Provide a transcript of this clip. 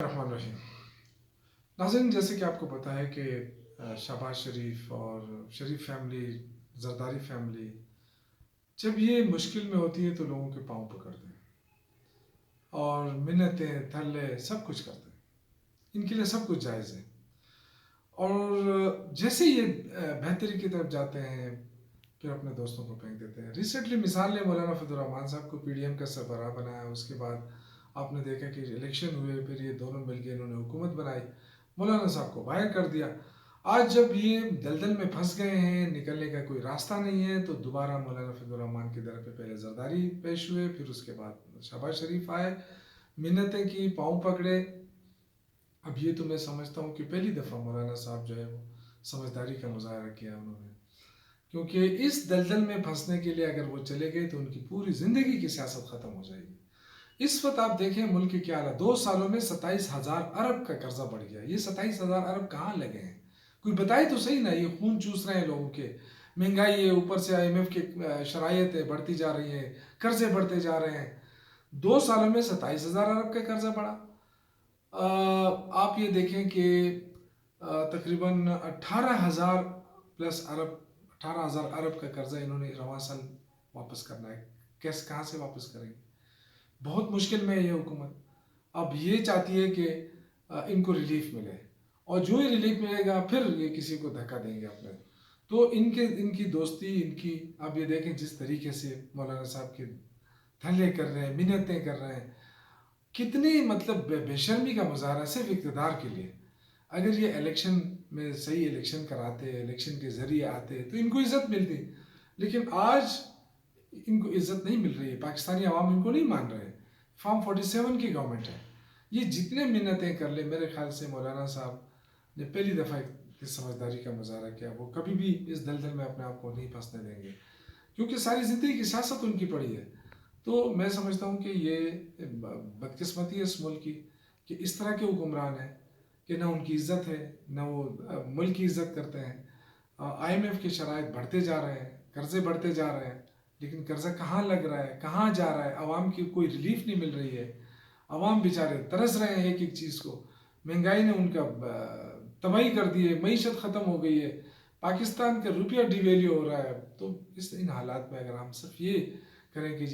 الرحمن الرحیم ناظرین، جیسے کہ آپ کو پتہ ہے کہ شہباز شریف اور شریف فیملی، زرداری فیملی جب یہ مشکل میں ہوتی ہے تو لوگوں کے پاؤں پکڑتے ہیں اور منتیں تھلے سب کچھ کرتے ہیں. ان کے لیے سب کچھ جائز ہے. اور جیسے یہ بہتری کی طرف جاتے ہیں پھر اپنے دوستوں کو پھینک دیتے ہیں. ریسنٹلی مثال نے مولانا فضل الرحمان صاحب کو پی ڈی ایم کا سربراہ بنایا. اس کے بعد آپ نے دیکھا کہ الیکشن ہوئے، پھر یہ دونوں مل کے انہوں نے حکومت بنائی، مولانا صاحب کو باہر کر دیا. آج جب یہ دلدل میں پھنس گئے ہیں، نکلنے کا کوئی راستہ نہیں ہے، تو دوبارہ مولانا فضل الرحمان کی در پہ پہلے زرداری پیش ہوئے، پھر اس کے بعد شہباز شریف آئے، منتیں کی، پاؤں پکڑے. اب یہ تو میں سمجھتا ہوں کہ پہلی دفعہ مولانا صاحب جو ہے وہ سمجھداری کا مظاہرہ کیا انہوں نے، کیونکہ اس دلدل میں پھنسنے کے لیے اگر وہ چلے گئے تو ان کی پوری زندگی کی سیاست ختم ہو جائے گی. اس وقت آپ دیکھیں ملک کے کیا حالات. 2 سالوں میں 27,000 ارب کا قرضہ بڑھ گیا. یہ 27,000 ارب کہاں لگے ہیں؟ کوئی بتائے تو صحیح نا. یہ خون چوس رہے ہیں لوگوں کے، مہنگائی ہے، اوپر سے IMF کی شرائط بڑھتی جا رہی ہیں، قرضے بڑھتے جا رہے ہیں. 2 سالوں میں 27,000 ارب کا قرضہ بڑھا. آپ یہ دیکھیں کہ تقریباً 18,000 پلس ارب، 18,000 ارب کا قرضہ انہوں نے رواں سال واپس کرنا ہے. کہاں سے واپس کریں گے؟ بہت مشکل میں ہے یہ حکومت. اب یہ چاہتی ہے کہ ان کو ریلیف ملے، اور جو ہی ریلیف ملے گا پھر یہ کسی کو دھکا دیں گے اپنے. تو ان کی دوستی، ان کی اب یہ دیکھیں جس طریقے سے مولانا صاحب کے دھلے کر رہے ہیں، منتیں کر رہے ہیں، کتنی مطلب بے شرمی کا مظاہرہ صرف اقتدار کے لیے. اگر یہ الیکشن میں صحیح الیکشن کراتے، الیکشن کے ذریعے آتے تو ان کو عزت ملتی. لیکن آج ان کو عزت نہیں مل رہی ہے، پاکستانی عوام ان کو نہیں مان رہے. فارم 47 کی گورنمنٹ ہے. یہ جتنے منتیں کر لے، میرے خیال سے مولانا صاحب نے پہلی دفعہ اس سمجھداری کا مظاہرہ کیا. وہ کبھی بھی اس دلدل میں اپنے آپ کو نہیں پھنسنے دیں گے، کیونکہ ساری زندگی کی سیاست ان کی پڑی ہے. تو میں سمجھتا ہوں کہ یہ بدقسمتی ہے اس ملک کی کہ اس طرح کے حکمران ہیں کہ نہ ان کی عزت ہے، نہ وہ ملک کی عزت کرتے ہیں. IMF کے شرائط بڑھتے جا رہے ہیں، قرضے بڑھتے جا رہے ہیں، لیکن قرضہ کہاں لگ رہا ہے، کہاں جا رہا ہے؟ عوام کی کوئی ریلیف نہیں مل رہی ہے. عوام بیچارے ترس رہے ہیں ایک ایک چیز کو. مہنگائی نے ان کا تباہی کر دی ہے، معیشت ختم ہو گئی ہے، پاکستان کا روپیہ ڈی ویلیو ہو رہا ہے. تو ان حالات میں اگر ہم صرف یہ کریں کہ جی